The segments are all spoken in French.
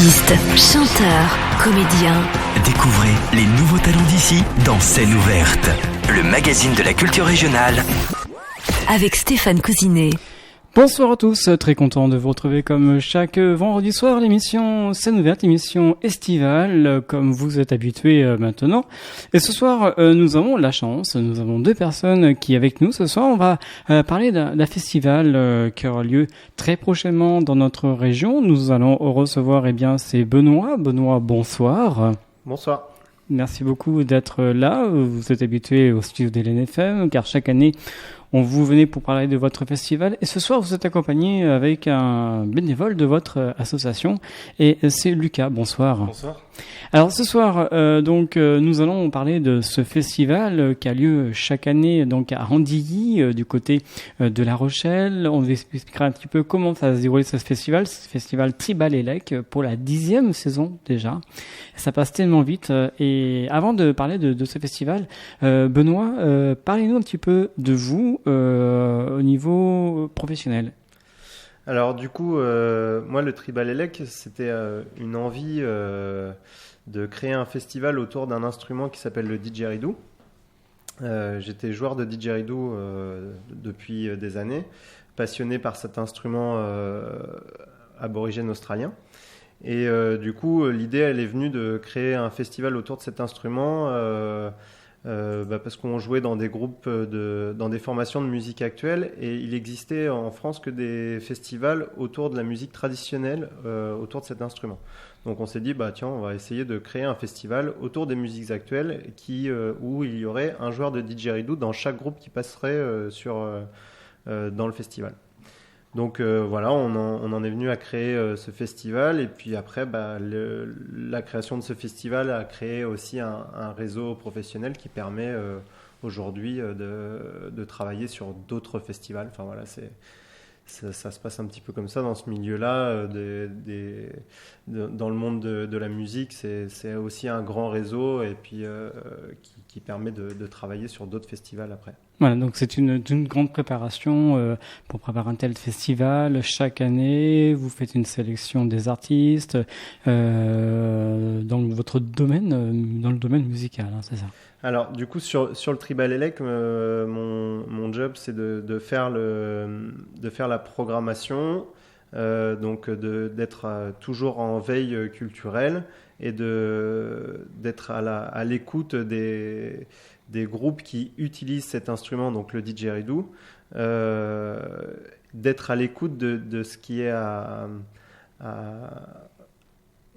Artistes, chanteurs, comédiens. Découvrez les nouveaux talents d'ici dans Scène ouverte, le magazine de la culture régionale. Avec Stéphane Cousinet. Bonsoir à tous, très content de vous retrouver comme chaque vendredi soir, l'émission Scène ouverte, l'émission estivale, comme vous êtes habitués maintenant. Et ce soir, nous avons la chance, nous avons deux personnes qui avec nous. Ce soir, on va parler d'un festival qui aura lieu très prochainement dans notre région. Nous allons recevoir, c'est Benoît. Benoît, bonsoir. Bonsoir. Merci beaucoup d'être là. Vous êtes habitué au studio d'Hélène FM, car chaque année, vous venez pour parler de votre festival. Et ce soir, vous êtes accompagné avec un bénévole de votre association. Et c'est Lucas. Bonsoir. Bonsoir. Alors ce soir, nous allons parler de ce festival qui a lieu chaque année donc à Andilly, du côté de La Rochelle. On vous expliquera un petit peu comment ça va se dérouler ce festival. C'est le festival Tribal-Élec pour la 10e saison déjà. Ça passe tellement vite. Et avant de parler de ce festival, Benoît, parlez-nous un petit peu de vous au niveau professionnel. Alors du coup, moi le Tribal-Élec, c'était une envie de créer un festival autour d'un instrument qui s'appelle le didgeridoo. J'étais joueur de didgeridoo depuis des années, passionné par cet instrument aborigène australien. Et du coup, l'idée, elle est venue de créer un festival autour de cet instrument parce qu'on jouait dans des groupes, dans des formations de musique actuelle, et il existait en France que des festivals autour de la musique traditionnelle autour de cet instrument. Donc on s'est dit, tiens, on va essayer de créer un festival autour des musiques actuelles où il y aurait un joueur de didgeridoo dans chaque groupe qui passerait dans le festival. Donc voilà, on en est venu à créer ce festival, et puis après, la création de ce festival a créé aussi un réseau professionnel qui permet aujourd'hui de travailler sur d'autres festivals. Enfin voilà, ça se passe un petit peu comme ça dans ce milieu-là, dans le monde de la musique. C'est aussi un grand réseau, et puis qui permet de travailler sur d'autres festivals après. Voilà, donc c'est une grande préparation pour préparer un tel festival. Chaque année, vous faites une sélection des artistes dans votre domaine, dans le domaine musical, c'est ça? Alors, du coup, sur le Tribal-Élec, mon job, c'est de faire la programmation, donc d'être toujours en veille culturelle, et d'être à l'écoute des groupes qui utilisent cet instrument, donc le didgeridoo, d'être à l'écoute de ce qui est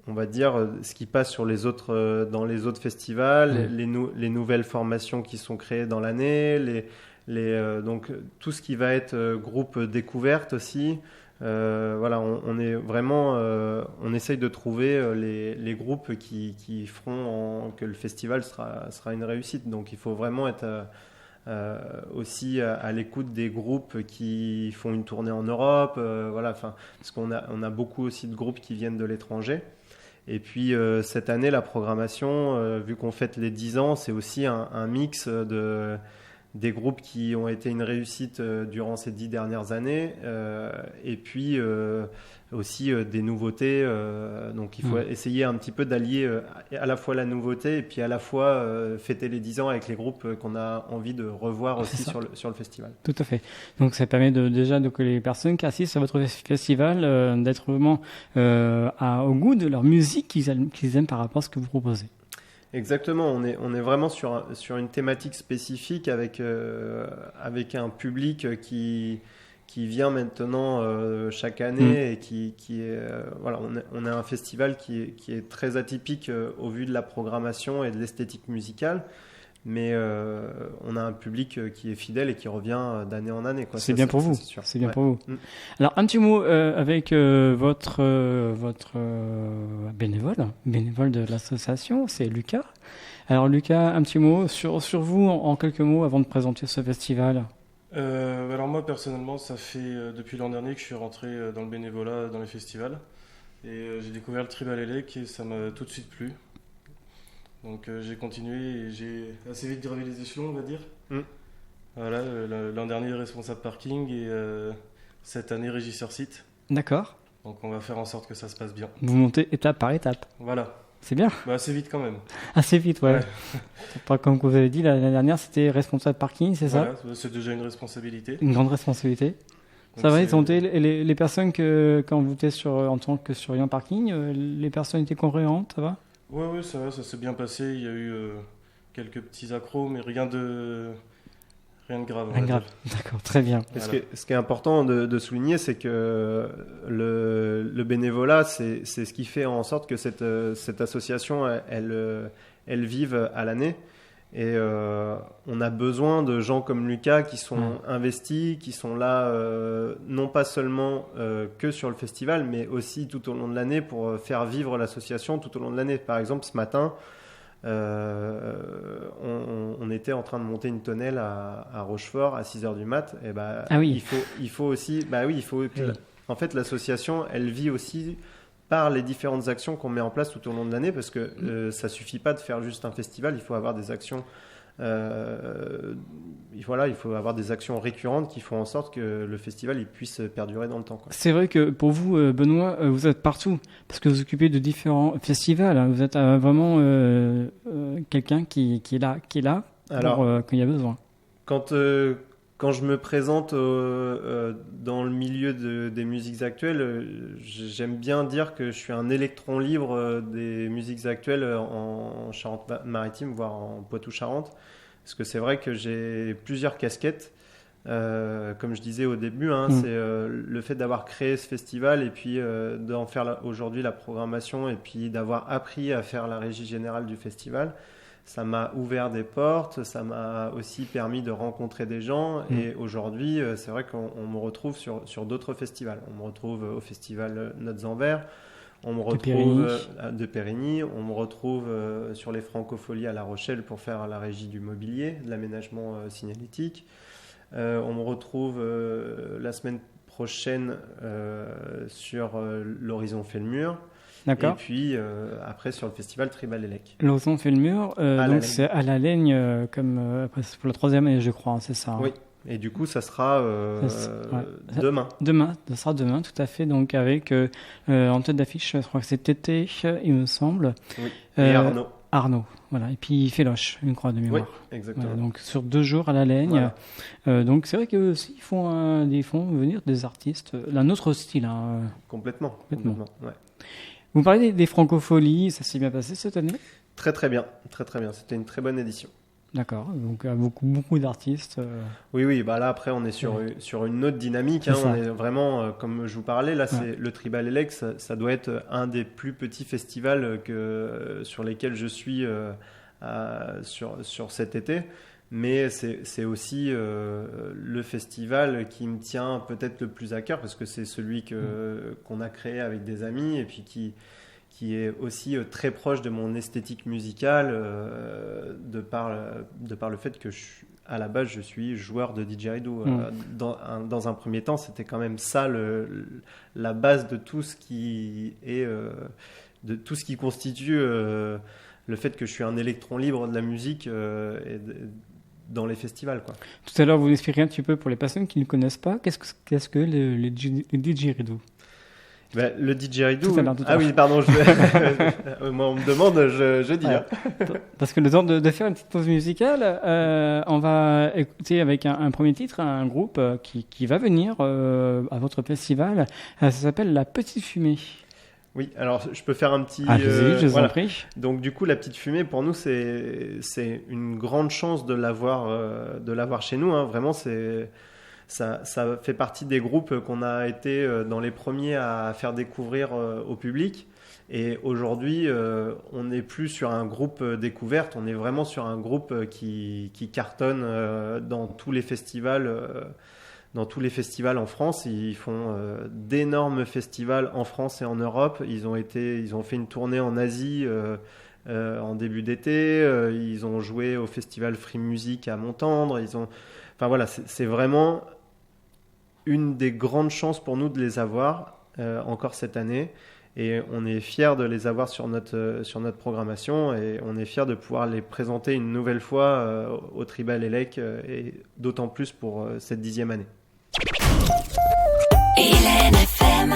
on va dire, ce qui passe dans les autres festivals, les nouvelles formations qui sont créées dans l'année, donc tout ce qui va être groupe découverte aussi. Voilà, on est vraiment, on essaye de trouver les groupes qui feront que le festival sera une réussite. Donc il faut vraiment être aussi à l'écoute des groupes qui font une tournée en Europe, voilà, parce qu'on a beaucoup aussi de groupes qui viennent de l'étranger. Et puis cette année, la programmation, vu qu'on fête les 10 ans, c'est aussi un mix des groupes qui ont été une réussite durant ces 10 dernières années, et puis aussi des nouveautés. Donc il faut essayer un petit peu d'allier à la fois la nouveauté et puis à la fois fêter les 10 ans avec les groupes qu'on a envie de revoir aussi sur le festival. Tout à fait. Donc ça permet déjà que les personnes qui assistent à votre festival d'être vraiment au goût de leur musique qu'ils aiment par rapport à ce que vous proposez. Exactement, on est vraiment sur une thématique spécifique avec un public qui vient maintenant chaque année, et qui est voilà, on a un festival qui est très atypique au vu de la programmation et de l'esthétique musicale, mais on a un public qui est fidèle et qui revient d'année en année, quoi. C'est bien pour vous. C'est bien pour vous. Alors un petit mot avec votre bénévole de l'association, c'est Lucas. Alors Lucas, un petit mot sur vous en quelques mots avant de présenter ce festival. Alors moi personnellement, ça fait depuis l'an dernier que je suis rentré dans le bénévolat dans les festivals, et j'ai découvert le Tribal-Élec et ça m'a tout de suite plu. Donc j'ai continué et j'ai assez vite gravé les échelons, on va dire. Voilà, l'an dernier responsable parking, et cette année régisseur site. D'accord. Donc on va faire en sorte que ça se passe bien. Vous montez étape par étape. Voilà. C'est bien. Bah, assez vite quand même. Assez vite, ouais. Ouais. C'est pas comme vous avez dit, l'année dernière, c'était responsable parking, c'est ça? Voilà, c'est déjà une responsabilité. Une grande responsabilité. Donc Ça va, c'est- ils ont été, les personnes quand vous étiez en tant que surveillant parking, les personnes étaient cohérentes, ça va? Ouais, ça va, ça s'est bien passé. Il y a eu quelques petits accros, mais rien de grave. on Rien va de grave. dire. D'accord, très bien. Et Voilà. ce qui est important de souligner, c'est que le bénévolat, c'est ce qui fait en sorte que cette association, elle vive à l'année. Et on a besoin de gens comme Lucas qui sont investis, qui sont là non pas seulement que sur le festival, mais aussi tout au long de l'année pour faire vivre l'association tout au long de l'année. Par exemple, ce matin, on était en train de monter une tonnelle à Rochefort à 6h du mat. Et bah, Ah oui. il faut aussi, bah oui, il faut que Oui. en fait l'association, elle vit aussi par les différentes actions qu'on met en place tout au long de l'année, parce que ça suffit pas de faire juste un festival, il faut avoir des actions. Voilà, il faut avoir des actions récurrentes qui font en sorte que le festival il puisse perdurer dans le temps, quoi. C'est vrai que pour vous, Benoît, vous êtes partout, parce que vous vous occupez de différents festivals, hein. Vous êtes vraiment quelqu'un qui est là Alors, quand il y a besoin. Quand je me présente dans le milieu des musiques actuelles, j'aime bien dire que je suis un électron libre des musiques actuelles en Charente-Maritime, voire en Poitou-Charentes. Parce que c'est vrai que j'ai plusieurs casquettes. Comme je disais au début, c'est le fait d'avoir créé ce festival et puis d'en faire aujourd'hui la programmation et puis d'avoir appris à faire la régie générale du festival. Ça m'a ouvert des portes, ça m'a aussi permis de rencontrer des gens. Et aujourd'hui, c'est vrai qu'on me retrouve sur d'autres festivals. On me retrouve au festival Notes en Verre, on me retrouve de Périgny, on me retrouve sur les Francopholies à La Rochelle pour faire la régie du mobilier, de l'aménagement signalétique. On me retrouve la semaine prochaine sur l'Horizon fait le mur. D'accord. Et puis après sur le festival Tribal Elec. L'Ozon fait le mur, la donc Laigne. c'est à la Laigne, après c'est pour la 3e année, je crois, hein, c'est ça. Hein. Oui. Et du coup, ça sera demain. Demain, ça sera demain, tout à fait. Donc avec en tête d'affiche, je crois que c'est Tété, il me semble. Oui. Et Arnaud. Arnaud, voilà. Et puis Féloche, une croix de mémoire. Oui, exactement. Voilà, donc sur 2 jours à la Laigne. Voilà. Donc c'est vrai qu'eux aussi ils font venir des artistes d'un autre style. Hein. Complètement. Ouais. Vous parlez des francopholies, ça s'est bien passé cette année? Très très bien. C'était une très bonne édition. D'accord, donc beaucoup d'artistes. Oui, bah là après on est sur une autre dynamique. Hein. C'est ça. On est vraiment, comme je vous parlais, là c'est le Tribal Elec, ça doit être un des plus petits festivals sur lesquels je suis sur cet été. Mais c'est aussi le festival qui me tient peut-être le plus à cœur, parce que c'est celui qu'on a créé avec des amis et puis qui est aussi très proche de mon esthétique musicale de par le fait que à la base je suis joueur de didgeridoo. Dans un premier temps, c'était quand même ça la base de tout ce qui est de tout ce qui constitue le fait que je suis un électron libre de la musique dans les festivals, quoi. Tout à l'heure, vous expliquez un petit peu pour les personnes qui ne connaissent pas, qu'est-ce que le didgeridoo? Ben, le didgeridoo. Tout à l'heure. Ah oui, pardon. Moi, on me demande, je dis. Voilà. Parce que le temps de faire une petite pause musicale, on va écouter avec un premier titre un groupe qui va venir à votre festival. Ça s'appelle La Petite Fumée. Oui, alors je peux faire un petit. Allez-y, je vous en voilà. prie. Donc du coup, La Petite Fumée, pour nous, c'est une grande chance de l'avoir chez nous. Hein. Vraiment, ça fait partie des groupes qu'on a été dans les premiers à faire découvrir au public. Et aujourd'hui, on n'est plus sur un groupe découverte, on est vraiment sur un groupe qui cartonne dans tous les festivals. Dans tous les festivals en France, ils font d'énormes festivals en France et en Europe. Ils ont fait une tournée en Asie en début d'été. Ils ont joué au festival Free Music à Montendre. Enfin voilà, c'est vraiment une des grandes chances pour nous de les avoir encore cette année. Et on est fiers de les avoir sur notre programmation, et on est fiers de pouvoir les présenter une nouvelle fois au Tribal Elec, et d'autant plus pour cette 10e année. Hélène FM.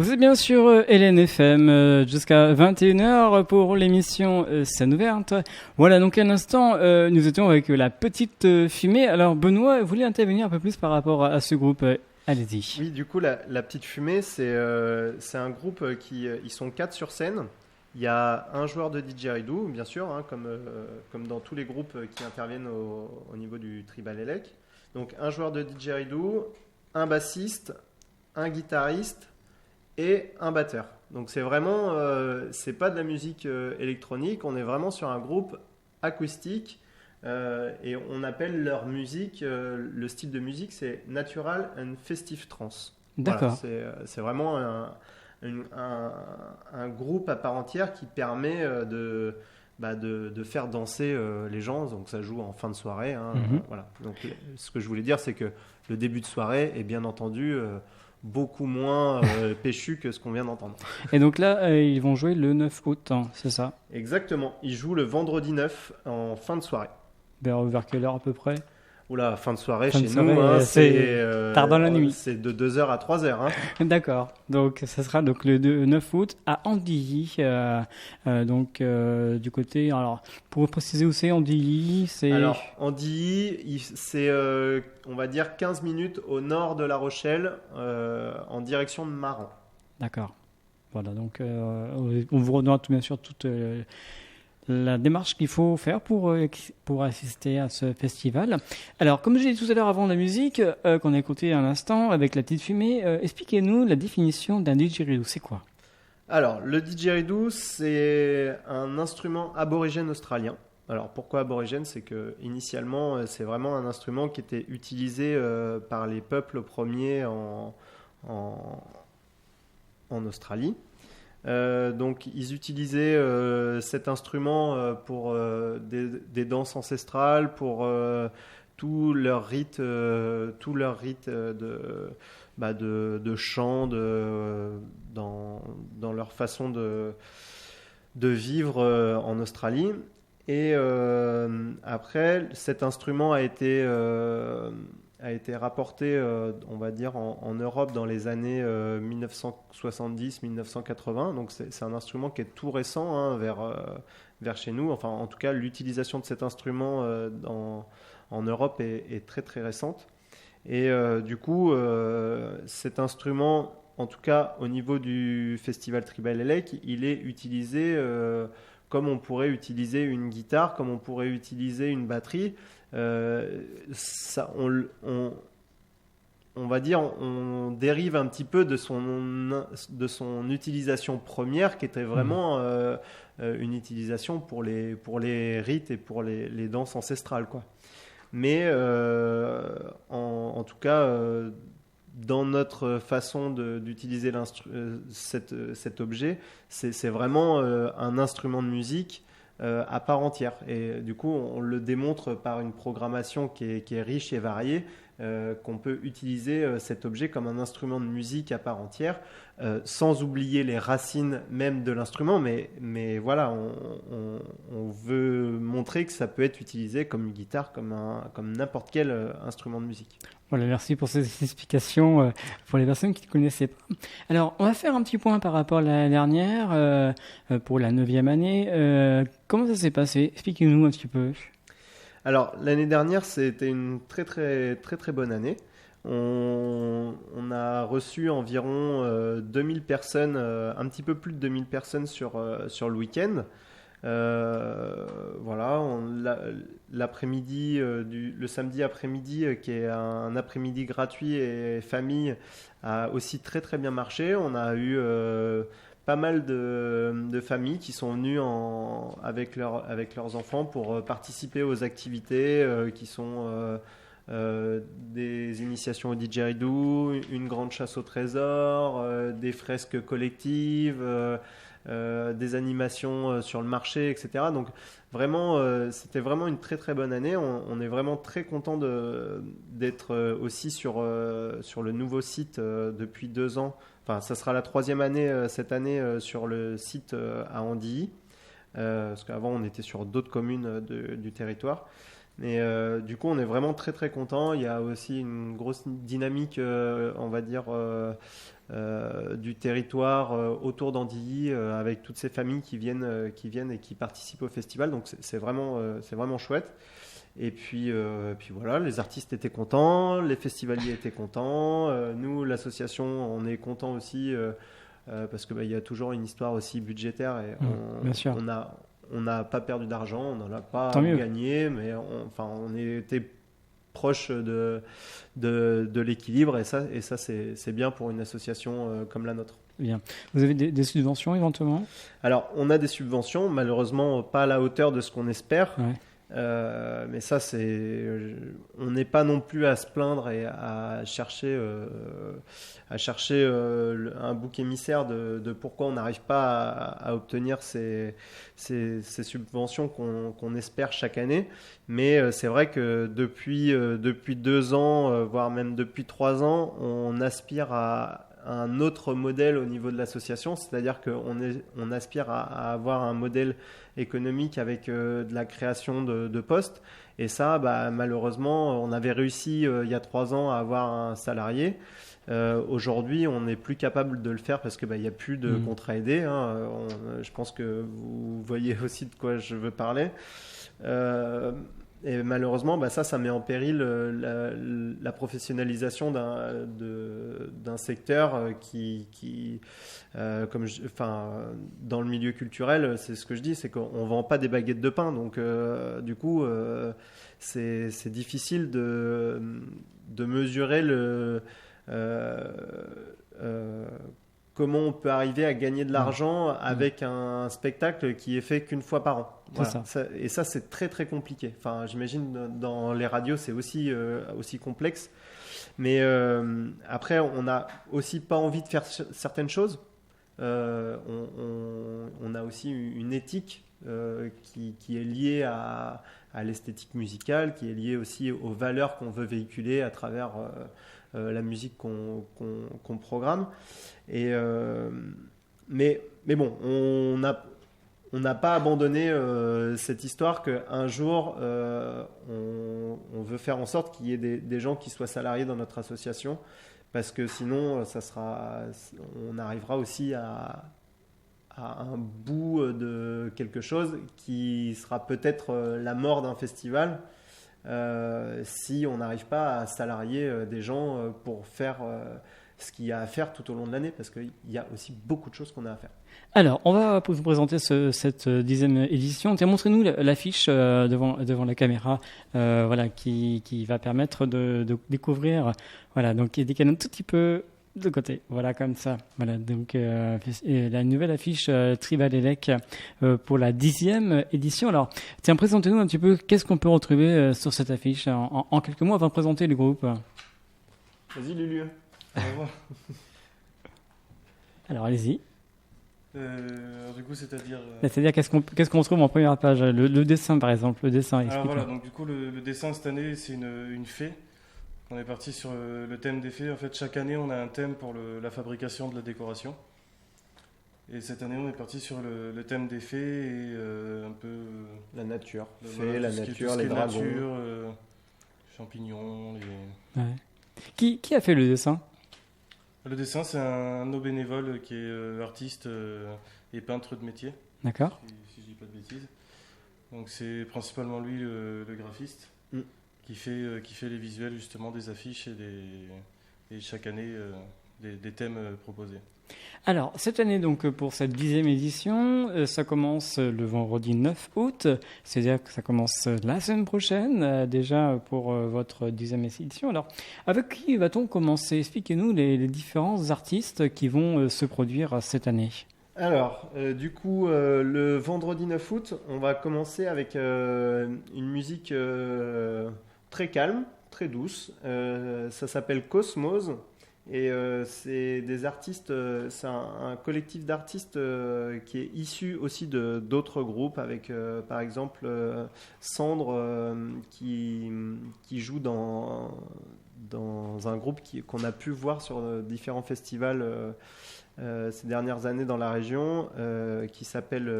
Vous êtes bien sûr LNFM jusqu'à 21h pour l'émission Scène ouverte. Voilà, donc à l'instant, nous étions avec la petite fumée. Alors Benoît, vous voulez intervenir un peu plus par rapport à ce groupe Allez-y. Oui, du coup, la petite fumée, c'est un groupe ils sont 4 sur scène. Il y a un joueur de didgeridoo, bien sûr, hein, comme dans tous les groupes qui interviennent au niveau du tribal elec. Donc un joueur de didgeridoo, un bassiste, un guitariste et un batteur. Donc c'est vraiment, c'est pas de la musique électronique, on est vraiment sur un groupe acoustique et on appelle leur musique, le style de musique, c'est Natural and Festive Trance. D'accord. Voilà, c'est vraiment un groupe à part entière qui permet de faire danser les gens. Donc ça joue en fin de soirée. Hein, voilà. Donc ce que je voulais dire, c'est que le début de soirée est bien entendu beaucoup moins péchu que ce qu'on vient d'entendre. Et donc là, ils vont jouer le 9 août, hein, c'est ça? Exactement. Ils jouent le vendredi 9 en fin de soirée. Vers quelle heure à peu près? Oula, fin de soirée Fin de chez soirée, nous, hein, c'est tard dans la nuit. C'est de 2h à 3h. Hein. D'accord. Donc, ça sera donc le 9 août à Andilly. Du côté. Alors, pour préciser où c'est Andilly, c'est. Alors, Andilly, c'est, on va dire, 15 minutes au nord de La Rochelle, en direction de Maran. D'accord. Voilà. Donc, on vous redonnera bien sûr toute la démarche qu'il faut faire pour assister à ce festival. Alors, comme j'ai dit tout à l'heure avant la musique, qu'on a écouté un instant avec la petite fumée, expliquez-nous la définition d'un didgeridoo, c'est quoi? Alors, le didgeridoo, c'est un instrument aborigène australien. Alors, pourquoi aborigène? C'est que initialement, c'est vraiment un instrument qui était utilisé par les peuples premiers en Australie. Donc ils utilisaient cet instrument pour des danses ancestrales, pour tout leur rite de chant, dans leur façon de vivre en Australie. Et après, cet instrument a été rapporté, on va dire, en Europe dans les années 1970-1980. Donc c'est un instrument qui est tout récent, hein, vers chez nous. Enfin, en tout cas, l'utilisation de cet instrument en Europe est très très récente. Et du coup, cet instrument, en tout cas au niveau du festival Tribal Elec, il est utilisé comme on pourrait utiliser une guitare, comme on pourrait utiliser une batterie. On va dire, on dérive un petit peu de son utilisation première, qui était vraiment une utilisation pour les rites et pour les danses ancestrales, quoi. Mais en tout cas, dans notre façon d'utiliser cet objet, c'est vraiment un instrument de musique à part entière. Et du coup, on le démontre par une programmation qui est riche et variée, qu'on peut utiliser cet objet comme un instrument de musique à part entière, sans oublier les racines même de l'instrument, mais voilà, on veut montrer que ça peut être utilisé comme une guitare, comme n'importe quel instrument de musique. Voilà, merci pour ces explications pour les personnes qui ne connaissaient pas. Alors, on va faire un petit point par rapport à l'année dernière, pour la 9e année. Comment ça s'est passé? Expliquez-nous un petit peu. Alors, l'année dernière, c'était une très très très très bonne année. On a reçu environ 2000 personnes, un petit peu plus de 2000 personnes sur le week-end. Voilà, l'après-midi, le samedi après-midi, qui est un après-midi gratuit et famille, a aussi très très bien marché. On a eu pas mal de familles qui sont venues avec leurs enfants pour participer aux activités qui sont des initiations au didgeridoo, une grande chasse au trésor, des fresques collectives, des animations sur le marché, etc. Donc vraiment, c'était vraiment une très très bonne année. On est vraiment très content d'être aussi sur le nouveau site depuis 2 ans. Enfin, ça sera la 3e année cette année sur le site à Andilly, parce qu'avant on était sur d'autres communes du territoire. Mais du coup, on est vraiment très très content. Il y a aussi une grosse dynamique, on va dire, du territoire autour d'Andilly, avec toutes ces familles qui viennent et qui participent au festival. Donc c'est vraiment chouette. Et puis voilà, les artistes étaient contents, les festivaliers étaient contents. Nous, l'association, on est contents aussi parce que il y a toujours une histoire aussi budgétaire et bien sûr. on n'a pas perdu d'argent, on n'en a pas Tant mieux. gagné, mais on était proche de l'équilibre et ça c'est bien pour une association comme la nôtre. Bien. Vous avez des subventions éventuellement? Alors, on a des subventions, malheureusement pas à la hauteur de ce qu'on espère. Ouais. Mais ça, on n'est pas non plus à se plaindre et à chercher un bouc émissaire de pourquoi on n'arrive pas à obtenir ces subventions qu'on espère chaque année. Mais c'est vrai que depuis 2 ans, voire même depuis 3 ans, on aspire à un autre modèle au niveau de l'association, c'est-à-dire qu'on aspire à avoir un modèle économique avec de la création de postes. Et ça, malheureusement, on avait réussi il y a 3 ans à avoir un salarié. Aujourd'hui, on n'est plus capable de le faire parce qu'il n'y a plus de contrat aidé. Je pense que vous voyez aussi de quoi je veux parler. Et malheureusement, ça met en péril la professionnalisation d'un secteur qui dans le milieu culturel, c'est ce que je dis, c'est qu'on vend pas des baguettes de pain. Donc, du coup, c'est difficile de mesurer comment on peut arriver à gagner de l'argent avec un spectacle qui est fait qu'une fois par an. Voilà. Et ça, c'est très très compliqué. Enfin, j'imagine dans les radios, c'est aussi complexe. Mais après, on n'a aussi pas envie de faire certaines choses. On a aussi une éthique qui est liée à l'esthétique musicale, qui est liée aussi aux valeurs qu'on veut véhiculer à travers la musique qu'on programme. Et mais bon, on n'a pas abandonné cette histoire qu'un jour on veut faire en sorte qu'il y ait des gens qui soient salariés dans notre association, parce que sinon on arrivera aussi à un bout de quelque chose qui sera peut-être la mort d'un festival si on n'arrive pas à salarier des gens pour faire ce qu'il y a à faire tout au long de l'année, parce qu'il y a aussi beaucoup de choses qu'on a à faire. Alors, on va vous présenter cette 10e édition. Tiens, montrez-nous l'affiche devant la caméra, qui va permettre de découvrir. Voilà, donc il décale un tout petit peu de côté. Voilà, comme ça. Voilà, donc la nouvelle affiche Tribal Elec pour la 10e édition. Alors, tiens, présentez-nous un petit peu qu'est-ce qu'on peut retrouver sur cette affiche en quelques mots avant de présenter les groupes. Vas-y, Lulu. Alors, allez-y. Du coup, c'est-à-dire qu'est-ce qu'on trouve en première page, le dessin par exemple, le dessin. Alors voilà, donc du coup le dessin cette année c'est une fée. On est parti sur le thème des fées. En fait, chaque année on a un thème pour la fabrication de la décoration. Et cette année on est parti sur le thème des fées et un peu la nature, la nature, les dragons, nature, champignons. Ouais. Qui a fait le dessin? Le dessin, c'est un de nos bénévoles qui est artiste et peintre de métier. D'accord. Si je dis pas de bêtises. Donc c'est principalement lui le graphiste qui fait les visuels justement des affiches et chaque année des thèmes proposés. Alors, cette année, donc, pour cette 10e édition, ça commence le vendredi 9 août, c'est-à-dire que ça commence la semaine prochaine, déjà pour votre 10e édition. Alors, avec qui va-t-on commencer? Expliquez-nous les différents artistes qui vont se produire cette année. Alors, du coup, le vendredi 9 août, on va commencer avec une musique très calme, très douce. Ça s'appelle Cosmos. Et c'est des artistes, c'est un collectif d'artistes qui est issu aussi d'autres groupes, avec par exemple Sandre qui joue dans un groupe qu'on a pu voir sur différents festivals ces dernières années dans la région, qui s'appelle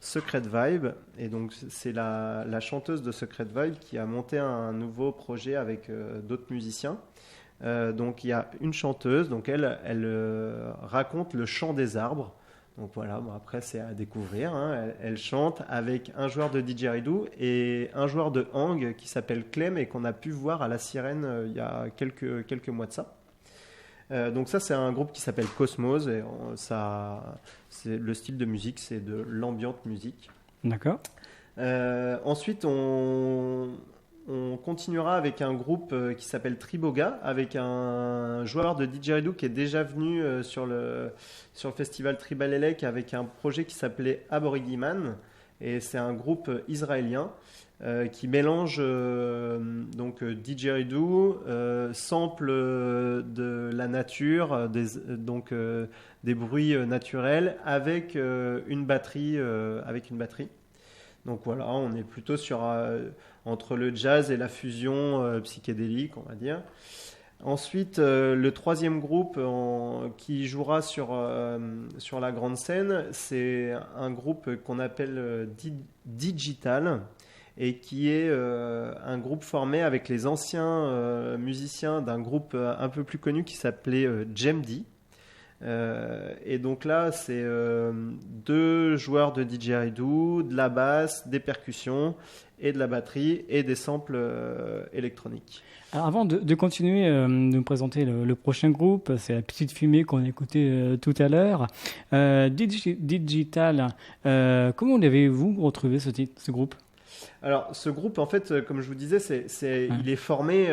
Secret Vibe. Et donc c'est la chanteuse de Secret Vibe qui a monté un nouveau projet avec d'autres musiciens. Donc il y a une chanteuse, donc elle raconte le chant des arbres. Donc voilà, bon, après c'est à découvrir. Hein. Elle chante avec un joueur de didgeridoo et un joueur de hang qui s'appelle Clem et qu'on a pu voir à la Sirène il y a quelques mois de ça. Donc ça, c'est un groupe qui s'appelle Cosmos et le style de musique, c'est de l'ambient musique. D'accord. Ensuite, on continuera avec un groupe qui s'appelle Triboga, avec un joueur de didgeridoo qui est déjà venu sur le festival Tribal Elec avec un projet qui s'appelait Aborigiman. Et c'est un groupe israélien qui mélange donc didgeridoo, sample de la nature, des bruits naturels avec une batterie. Donc voilà, on est plutôt entre le jazz et la fusion psychédélique, on va dire. Ensuite, le troisième groupe qui jouera sur la grande scène, c'est un groupe qu'on appelle Digital et qui est un groupe formé avec les anciens musiciens d'un groupe un peu plus connu qui s'appelait Jemdi. Et donc là, c'est 2 joueurs de didgeridoo, de la basse, des percussions et de la batterie et des samples électroniques. Alors avant de continuer de nous présenter le prochain groupe, c'est la petite fumée qu'on a écoutée tout à l'heure. Digital, comment l'avez-vous retrouvé ce groupe ? Alors, ce groupe, en fait, comme je vous disais, il est formé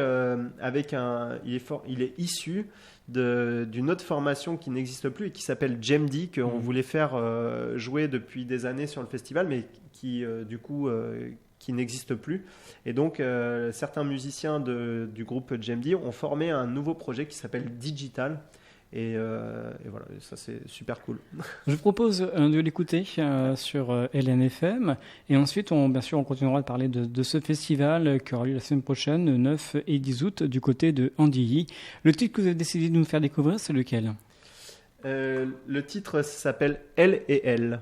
il est issu d'une autre formation qui n'existe plus et qui s'appelle Jemdi, qu'on voulait faire jouer depuis des années sur le festival, mais qui, du coup, qui n'existe plus. Et donc, certains musiciens du groupe Jemdi ont formé un nouveau projet qui s'appelle Digital. Et voilà, ça c'est super cool. Je vous propose de l'écouter sur LNFM et ensuite bien sûr on continuera de parler de ce festival qui aura lieu la semaine prochaine, 9 et 10 août du côté de Andilly. Le titre que vous avez décidé de nous faire découvrir, c'est lequel ? Le titre s'appelle L et L.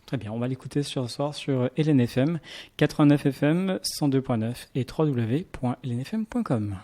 Très bien, on va l'écouter ce soir sur LNFM, 89 FM, 102.9 et www.lnfm.com.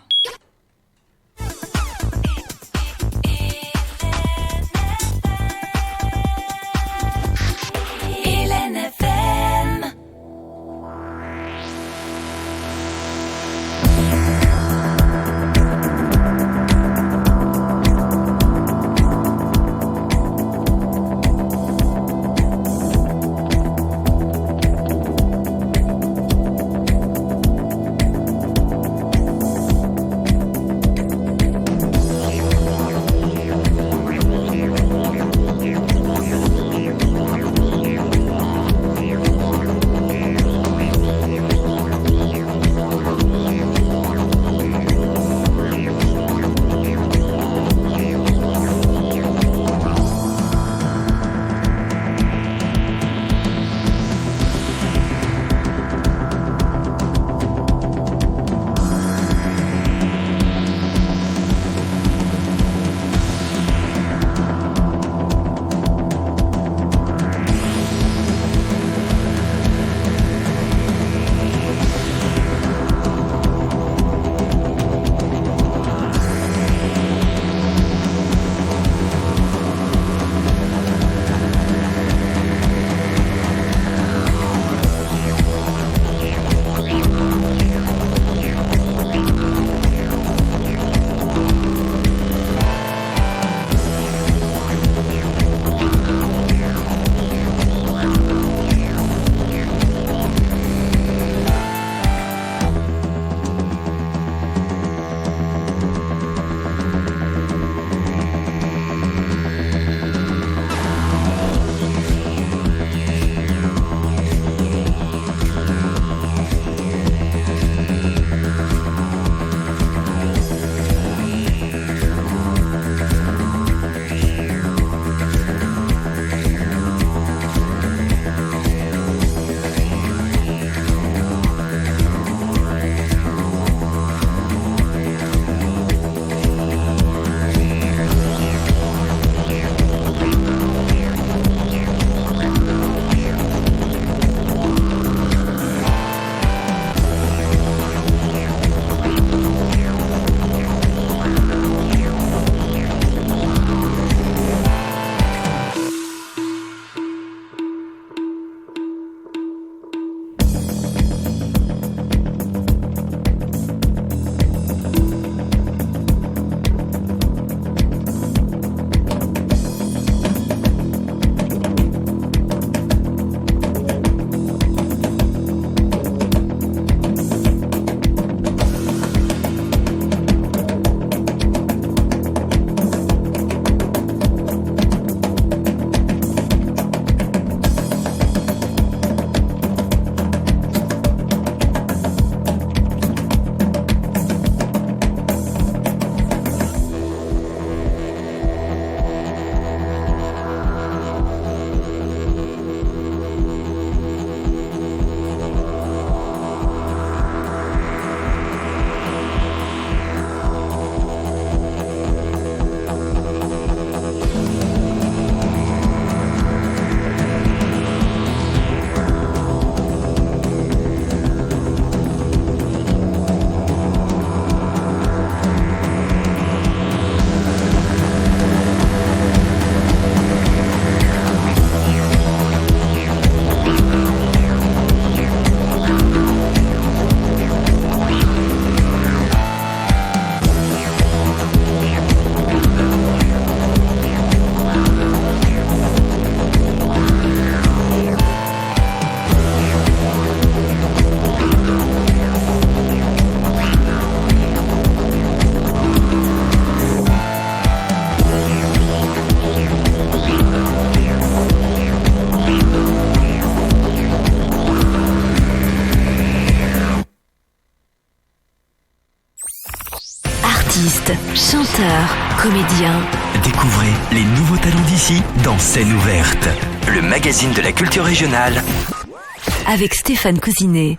Artistes, chanteurs, comédiens. Découvrez les nouveaux talents d'ici dans Scène ouverte, le magazine de la culture régionale. Avec Stéphane Cousinet.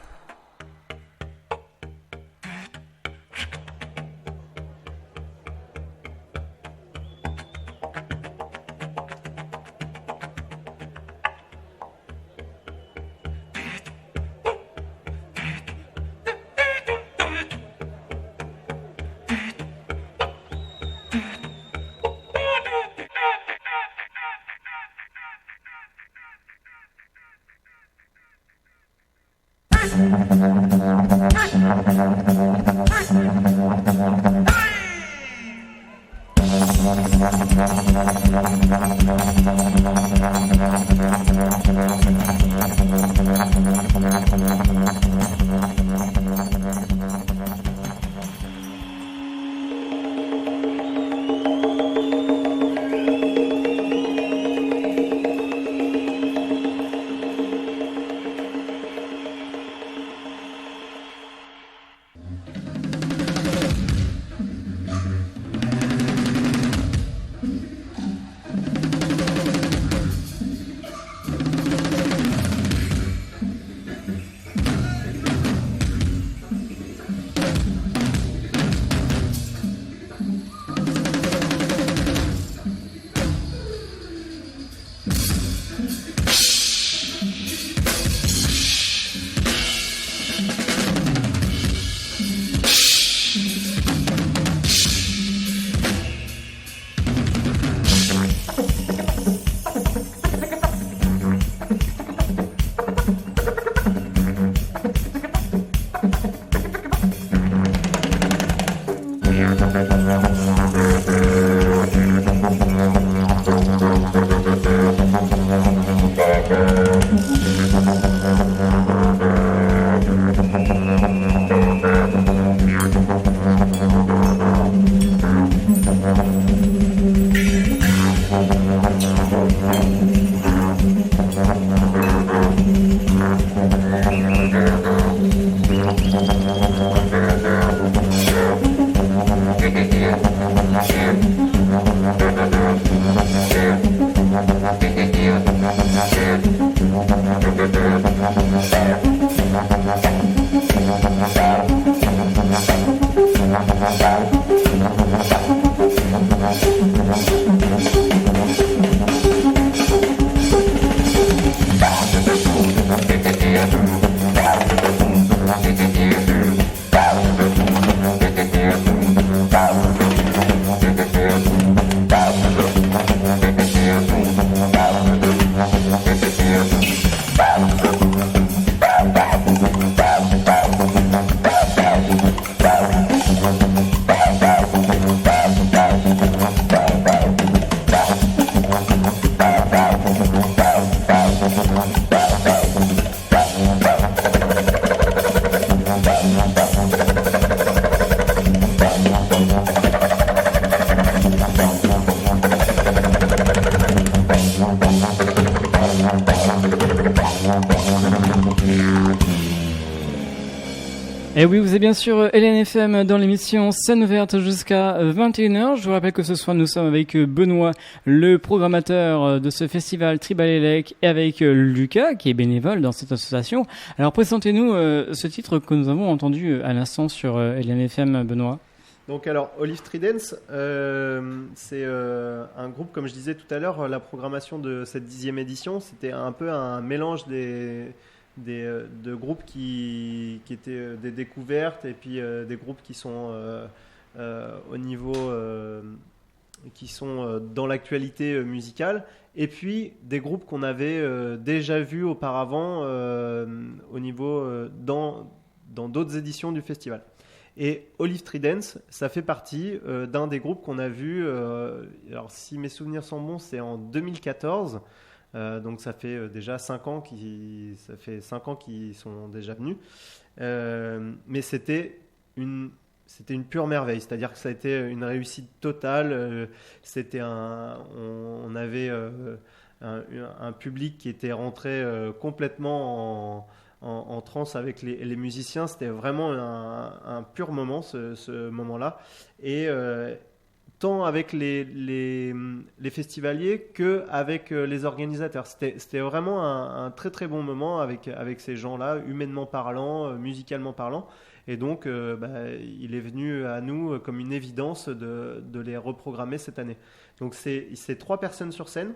Et oui, vous êtes bien sûr LNFM dans l'émission Scène ouverte jusqu'à 21h. Je vous rappelle que ce soir, nous sommes avec Benoît, le programmateur de ce festival Tribal Elec, et avec Lucas, qui est bénévole dans cette association. Alors, présentez-nous ce titre que nous avons entendu à l'instant sur LNFM, Benoît. Donc alors, Olive Tridents, c'est un groupe, comme je disais tout à l'heure, la programmation de cette 10e édition, c'était un peu un mélange de groupes qui étaient des découvertes et puis des groupes qui sont au niveau qui sont dans l'actualité musicale, et puis des groupes qu'on avait déjà vus auparavant au niveau dans d'autres éditions du festival. Et Olive Tridents, ça fait partie d'un des groupes qu'on a vu, alors si mes souvenirs sont bons, c'est en 2014. Donc ça fait déjà 5 ans qu'ils sont déjà venus. Mais c'était une pure merveille, c'est-à-dire que ça a été une réussite totale. On avait un public qui était rentré complètement en transe avec les musiciens. C'était vraiment un pur moment, ce moment-là. Et tant avec les festivaliers qu'avec les organisateurs. C'était vraiment un très très bon moment avec ces gens-là, humainement parlant, musicalement parlant. Et donc, il est venu à nous comme une évidence de les reprogrammer cette année. Donc, c'est 3 personnes sur scène,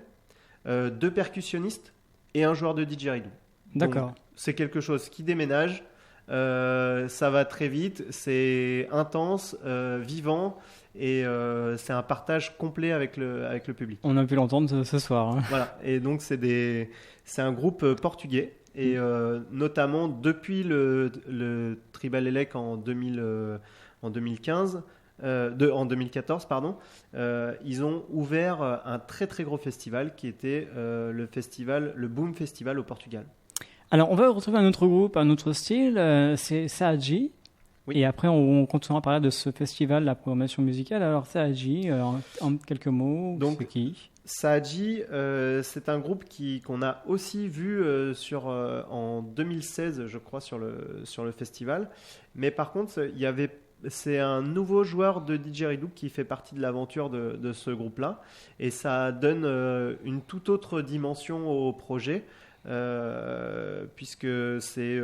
2 percussionnistes et un joueur de didgeridoo. D'accord. Donc, c'est quelque chose qui déménage. Ça va très vite, c'est intense, vivant, et c'est un partage complet avec le public. On a pu l'entendre ce soir. Hein. Voilà. Et donc c'est un groupe portugais, et notamment depuis le Tribal Elec en 2014, pardon, ils ont ouvert un très très gros festival qui était le Boom Festival au Portugal. Alors, on va retrouver un autre groupe, un autre style, c'est Saadji. Oui. Et après, on continuera à parler de ce festival, la programmation musicale. Alors, Saadji, en quelques mots, donc, c'est qui ? Saadji, c'est un groupe qu'on a aussi vu en 2016, je crois, sur le festival. Mais par contre, c'est un nouveau joueur de didgeridoo qui fait partie de l'aventure de ce groupe-là. Et ça donne une toute autre dimension au projet. Puisque c'est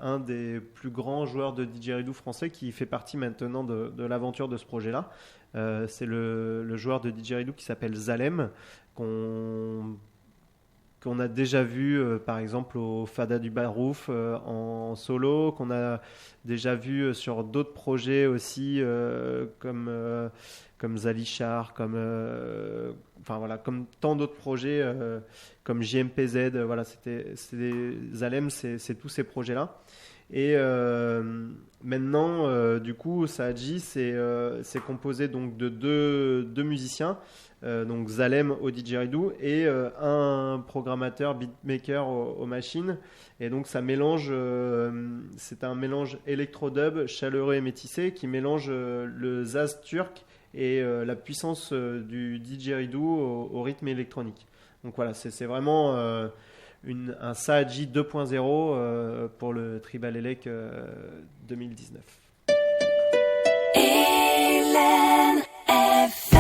un des plus grands joueurs de didgeridoo français qui fait partie maintenant de l'aventure de ce projet-là. C'est le joueur de didgeridoo qui s'appelle Zalem, qu'on a déjà vu par exemple au Fada du Barouf en solo, qu'on a déjà vu sur d'autres projets aussi comme Zalichar, comme tant d'autres projets comme JMPZ. Voilà, Zalem, c'est tous ces projets-là. Et maintenant, du coup, Saadji, c'est composé donc de deux musiciens, donc Zalem au didgeridoo et un programmateur beatmaker aux machines. Et donc ça mélange, c'est un mélange électro-dub chaleureux et métissé qui mélange le zaz turc et la puissance du didgeridoo au rythme électronique. Donc voilà, c'est vraiment un Saadji 2.0 pour le Tribal Elec 2019. Hélène FM.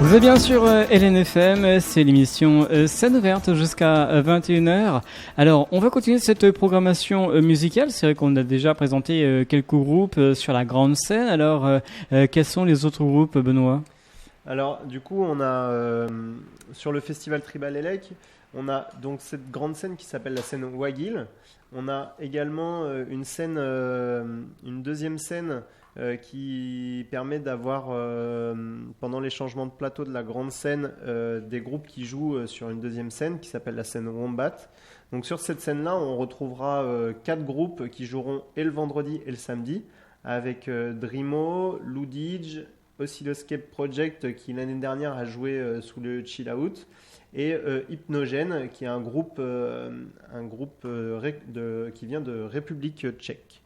Vous êtes bien sûr LNFM, c'est l'émission Scène ouverte jusqu'à 21h. Alors, on va continuer cette programmation musicale. C'est vrai qu'on a déjà présenté quelques groupes sur la grande scène. Alors, quels sont les autres groupes, Benoît ? Alors, du coup, on a sur le festival Tribal Elec, on a donc cette grande scène qui s'appelle la scène Wagil. On a également une deuxième scène qui permet d'avoir, pendant les changements de plateau de la grande scène, des groupes qui jouent sur une deuxième scène qui s'appelle la scène Wombat. Donc sur cette scène-là, on retrouvera 4 groupes qui joueront et le vendredi et le samedi, avec Dreamo, Ludige, Oscilloscape Project qui l'année dernière a joué sous le Chill Out, et Hypnogène qui est un groupe qui vient de République tchèque.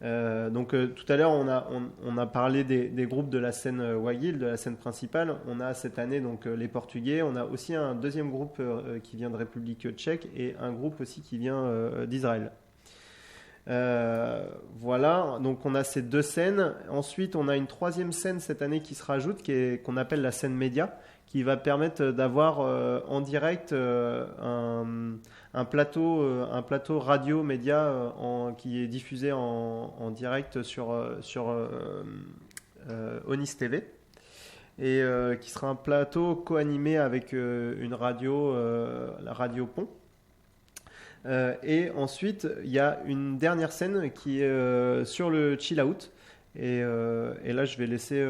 Donc tout à l'heure on a parlé des groupes de la scène Wagil, de la scène principale. On a cette année donc les Portugais. On a aussi un deuxième groupe qui vient de République tchèque et un groupe aussi qui vient d'Israël. Voilà, donc on a ces 2 scènes. Ensuite on a une 3e scène cette année qui se rajoute, qu'on appelle la scène média, qui va permettre d'avoir en direct un plateau radio média qui est diffusé en direct sur Onis TV, et qui sera un plateau co-animé avec une radio, la Radio Pont. Et ensuite, il y a une dernière scène qui est sur le Chill Out. Et là, je vais laisser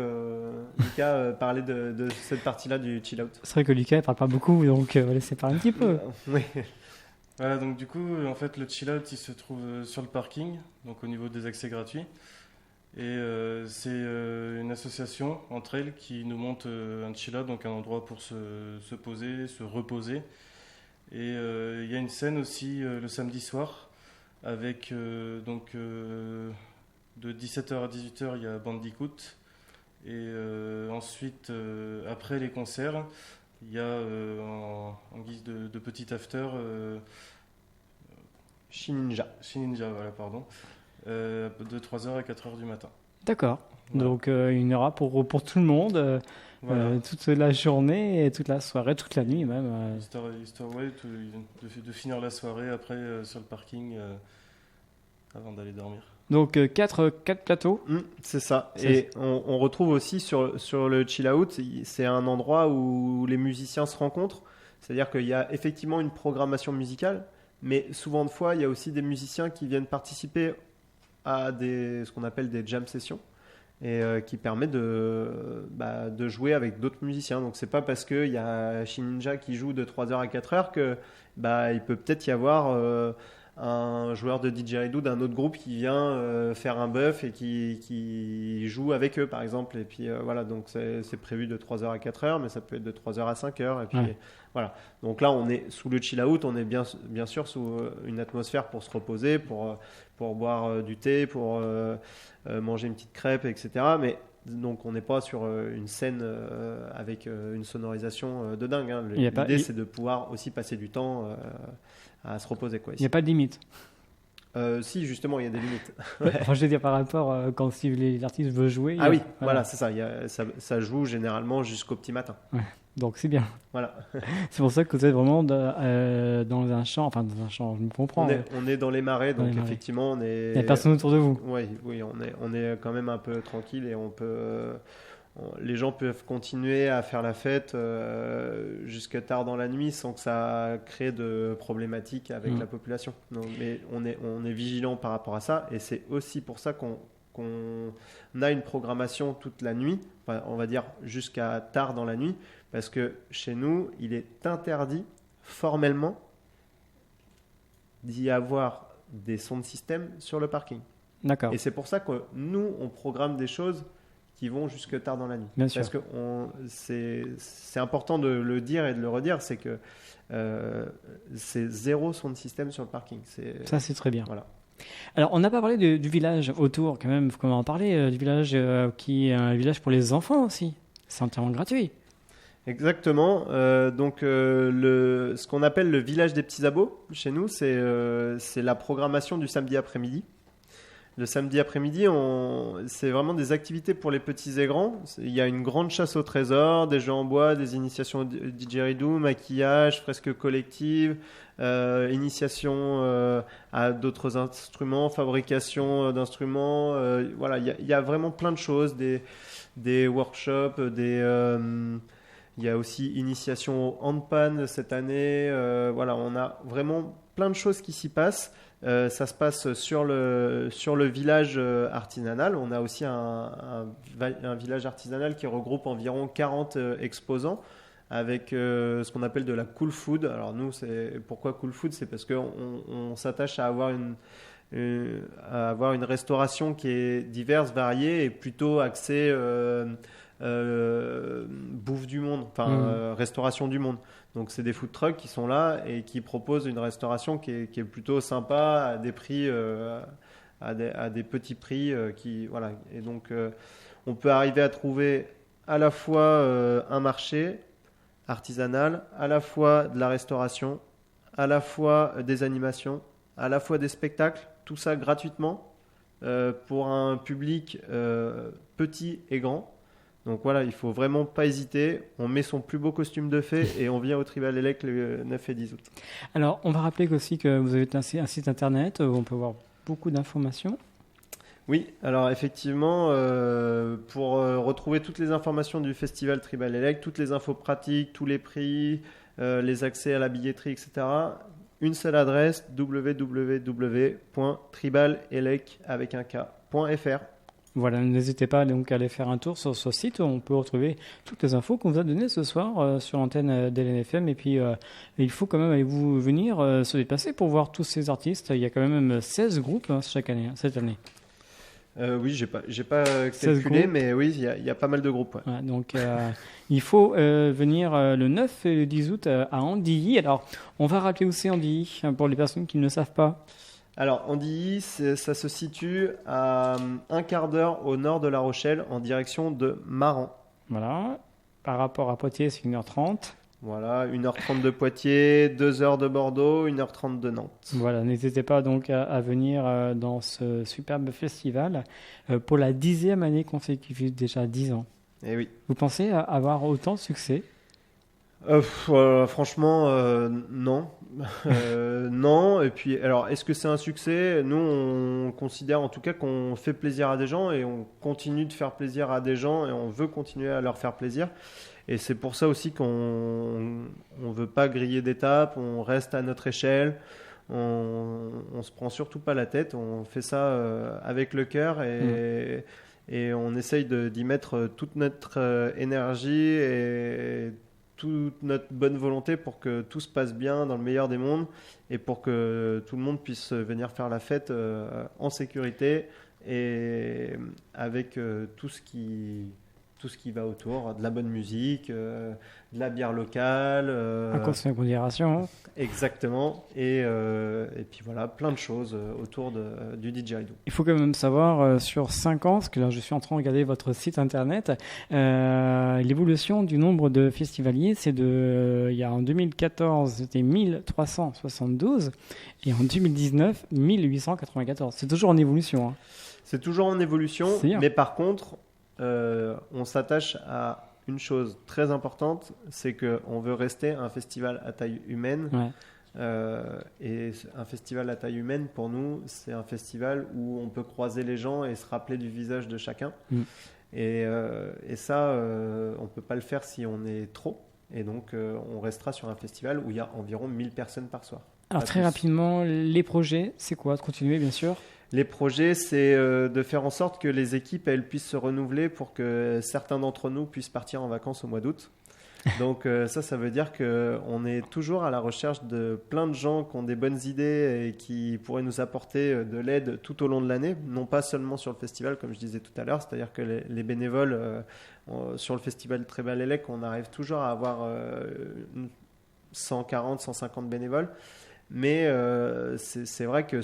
Lucas parler de cette partie-là du Chill Out. C'est vrai que Lucas ne parle pas beaucoup, donc on va laisser parler un petit peu. Oui. Voilà, donc du coup, en fait, le Chill Out, il se trouve sur le parking, donc au niveau des accès gratuits. Et c'est une association entre elles qui nous monte un Chill Out, donc un endroit pour se poser, se reposer. Et il y a une scène aussi le samedi soir avec de 17h à 18h, il y a Bandicoot. Et ensuite, après les concerts, il y a en guise de petit after Shininja, voilà, pardon, de 3h à 4h du matin. D'accord. Voilà. Donc il y en aura pour tout le monde, Voilà. toute la journée, et toute la soirée, toute la nuit même. Histoire ouais, de finir la soirée après sur le parking avant d'aller dormir. Donc 4 plateaux. c'est ça. Et on retrouve aussi sur le Chill Out, c'est un endroit où les musiciens se rencontrent. C'est-à-dire qu'il y a effectivement une programmation musicale, mais souvent de fois, il y a aussi des musiciens qui viennent participer à ce qu'on appelle des jam sessions, et qui permet de jouer avec d'autres musiciens. Donc c'est pas parce qu'il y a Shininja qui joue de 3h à 4h que il peut peut-être y avoir un joueur de didgeridoo d'un autre groupe qui vient faire un buff et qui joue avec eux par exemple. Et puis voilà, donc c'est prévu de 3h à 4h, mais ça peut être de 3h à 5h. Et puis voilà. Donc là on est sous le chill out, on est bien sûr sous une atmosphère pour se reposer, pour boire du thé, pour manger une petite crêpe, etc. Mais donc on n'est pas sur une scène avec une sonorisation de dingue, hein. L'idée c'est de pouvoir aussi passer du temps à se reposer, quoi. Il n'y a pas de limite. Si, justement, il y a des limites. Enfin, je veux dire par rapport quand si l'artiste veut jouer. Ah oui, voilà, c'est ça. Ça joue généralement jusqu'au petit matin. Ouais. Donc c'est bien. Voilà. C'est pour ça que vous êtes vraiment dans un champ, je me comprends. On est dans les marais, donc effectivement, on est. Il n'y a personne autour de vous. Oui, on est quand même un peu tranquille et les gens peuvent continuer à faire la fête jusqu'à tard dans la nuit sans que ça crée de problématiques avec la population. Donc, mais on est vigilant par rapport à ça, et c'est aussi pour ça qu'on a une programmation toute la nuit, enfin, on va dire jusqu'à tard dans la nuit, parce que chez nous, il est interdit formellement d'y avoir des sons de système sur le parking. D'accord. Et c'est pour ça que nous, on programme des choses qui vont jusque tard dans la nuit. Bien sûr. Parce que c'est important de le dire et de le redire, c'est que c'est 0 son de système sur le parking. Ça, c'est très bien. Voilà. Alors, on n'a pas parlé du village autour, quand même. Comment en parler du village qui est un village pour les enfants aussi. C'est entièrement gratuit. Exactement. Donc, ce qu'on appelle le village des petits abos, chez nous, c'est la programmation du samedi après-midi. Le samedi après-midi, c'est vraiment des activités pour les petits et grands. Il y a une grande chasse au trésor, des jeux en bois, des initiations au didgeridoo, maquillage, fresques collectives, initiation à d'autres instruments, fabrication d'instruments. Voilà, il y a vraiment plein de choses, des workshops, il y a aussi initiation au handpan cette année. Voilà, on a vraiment plein de choses qui s'y passent. Ça se passe sur le village artisanal. On a aussi un village artisanal qui regroupe environ 40 exposants avec ce qu'on appelle de la cool food. Alors nous, pourquoi cool food? C'est parce qu'on s'attache à avoir une restauration qui est diverse, variée et plutôt axée bouffe du monde, restauration du monde. Donc c'est des food trucks qui sont là et qui proposent une restauration qui est plutôt sympa à des prix, à des petits prix voilà. Et donc on peut arriver à trouver à la fois un marché artisanal, à la fois de la restauration, à la fois des animations, à la fois des spectacles, tout ça gratuitement pour un public petit et grand. Donc voilà, il faut vraiment pas hésiter. On met son plus beau costume de fée et on vient au Tribal Elec le 9 et 10 août. Alors, on va rappeler aussi que vous avez un site internet où on peut voir beaucoup d'informations. Oui, alors effectivement, pour retrouver toutes les informations du festival Tribal Elec, toutes les infos pratiques, tous les prix, les accès à la billetterie, etc., une seule adresse, www.tribalelec.fr. Voilà, n'hésitez pas donc à aller faire un tour sur ce site où on peut retrouver toutes les infos qu'on vous a données ce soir sur l'antenne d'LNFM. Et puis, il faut quand même aller-vous venir se déplacer pour voir tous ces artistes. Il y a quand même 16 groupes chaque année, cette année. Oui, j'ai pas calculé, mais oui, il y a pas mal de groupes. Ouais. Voilà, donc, il faut venir le 9 et le 10 août à Andilly. Alors, on va rappeler où c'est Andilly pour les personnes qui ne le savent pas. Alors, Andilly, ça se situe à un quart d'heure au nord de La Rochelle, en direction de Maran. Voilà. Par rapport à Poitiers, c'est 1h30. Voilà, 1h30 de Poitiers, 2h de Bordeaux, 1h30 de Nantes. Voilà, n'hésitez pas donc à venir dans ce superbe festival pour la 10e année consécutive, déjà 10 ans. Eh oui. Vous pensez avoir autant de succès ? Franchement, non. Non. Et puis, alors, est-ce que c'est un succès ? Nous, on considère en tout cas qu'on fait plaisir à des gens et on continue de faire plaisir à des gens et on veut continuer à leur faire plaisir. Et c'est pour ça aussi qu'on ne veut pas griller d'étapes, on reste à notre échelle, on se prend surtout pas la tête, on fait ça avec le cœur et on essaye d'y mettre toute notre énergie et toute notre bonne volonté pour que tout se passe bien dans le meilleur des mondes et pour que tout le monde puisse venir faire la fête en sécurité et avec tout ce qui va autour, de la bonne musique, de la bière locale. Un conseil de modération. Exactement. Et puis voilà, plein de choses autour du didgeridoo. Il faut quand même savoir, sur 5 ans, parce que là je suis en train de regarder votre site internet, l'évolution du nombre de festivaliers, il y a en 2014, c'était 1372, et en 2019, 1894. C'est toujours en évolution. Hein. C'est toujours en évolution, mais par contre, on s'attache à une chose très importante, c'est qu'on veut rester un festival à taille humaine. Ouais. Et un festival à taille humaine, pour nous, c'est un festival où on peut croiser les gens et se rappeler du visage de chacun. Et ça, on ne peut pas le faire si on est trop. Et donc, on restera sur un festival où il y a environ 1000 personnes par soir. Alors, très rapidement, les projets, c'est quoi ? De continuer, bien sûr. Les projets, c'est de faire en sorte que les équipes elles puissent se renouveler pour que certains d'entre nous puissent partir en vacances au mois d'août. Donc ça veut dire qu'on est toujours à la recherche de plein de gens qui ont des bonnes idées et qui pourraient nous apporter de l'aide tout au long de l'année, non pas seulement sur le festival, comme je disais tout à l'heure, c'est-à-dire que les bénévoles sur le festival Tribal Elec, on arrive toujours à avoir 140, 150 bénévoles. Mais c'est vrai que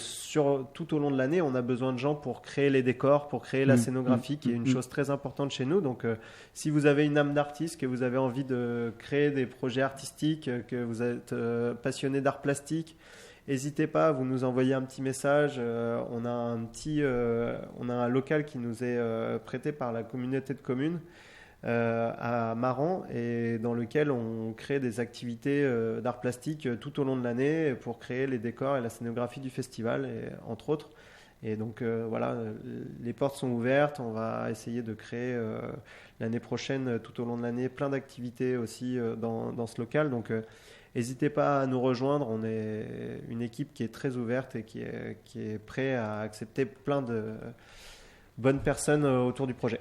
tout au long de l'année, on a besoin de gens pour créer les décors, pour créer la scénographie, qui est une chose très importante chez nous. Donc, si vous avez une âme d'artiste, que vous avez envie de créer des projets artistiques, que vous êtes passionné d'art plastique n'hésitez pas, vous nous envoyez un petit message. On a un local qui nous est prêté par la communauté de communes à Maran et dans lequel on crée des activités d'art plastique tout au long de l'année pour créer les décors et la scénographie du festival, entre autres. Et donc voilà, les portes sont ouvertes. On va essayer de créer l'année prochaine, tout au long de l'année, plein d'activités aussi dans ce local. Donc n'hésitez pas à nous rejoindre. On est une équipe qui est très ouverte et qui est prête à accepter plein de bonnes personnes autour du projet.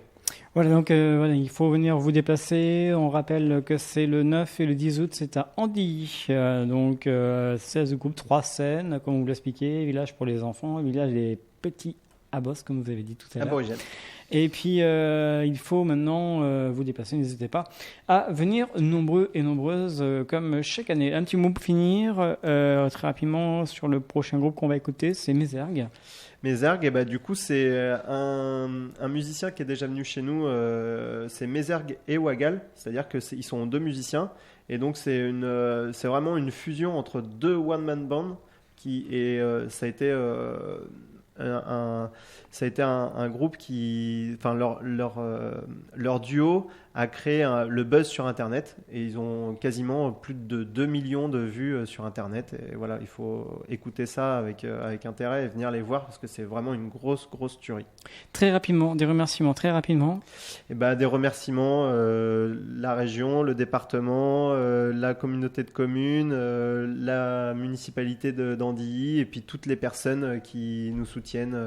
Voilà, donc il faut venir vous déplacer. On rappelle que c'est le 9 et le 10 août, c'est à Andilly. 16 groupes, 3 scènes, comme vous l'expliquez, village pour les enfants, village des petits abos, comme vous avez dit tout à l'heure. Aborigène. Et puis, il faut maintenant vous déplacer, n'hésitez pas à venir nombreux et nombreuses comme chaque année. Un petit mot pour finir, très rapidement, sur le prochain groupe qu'on va écouter, c'est Mézergue. Mézergue, du coup, c'est un musicien qui est déjà venu chez nous, c'est Mézergue et Wagal, c'est-à-dire qu'ils sont 2 musiciens, et donc c'est vraiment une fusion entre 2 one-man bands, ça a été un groupe qui, enfin leur duo a créé le buzz sur Internet et ils ont quasiment plus de 2 millions de vues sur Internet. Et voilà, il faut écouter ça avec intérêt et venir les voir parce que c'est vraiment une grosse tuerie. Très rapidement, des remerciements très rapidement. Et des remerciements, la région, le département, la communauté de communes, la municipalité d'Andilly et puis toutes les personnes qui nous soutiennent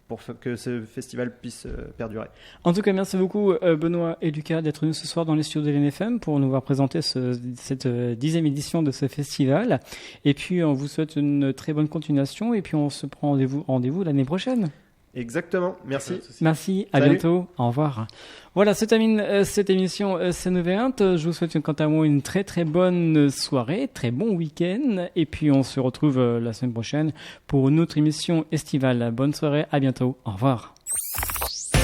pour que ce festival puisse perdurer. En tout cas, merci beaucoup Benoît et Lucas d'être venus ce soir dans les studios de l'NFM pour nous voir présenter cette 10e édition de ce festival. Et puis, on vous souhaite une très bonne continuation et puis on se prend rendez-vous l'année prochaine. Exactement, merci. Merci, à Salut. bientôt, au revoir. Voilà, se termine cette émission Scène ouverte. Je vous souhaite quant à moi une très très bonne soirée, très bon week-end. Et puis on se retrouve la semaine prochaine pour une autre émission estivale. Bonne soirée, à bientôt, au revoir.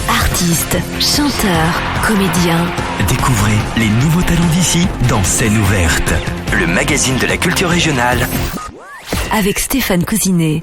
Artistes, chanteurs, comédiens. Découvrez les nouveaux talents d'ici dans Scène ouverte, le magazine de la culture régionale. Avec Stéphane Cousinet.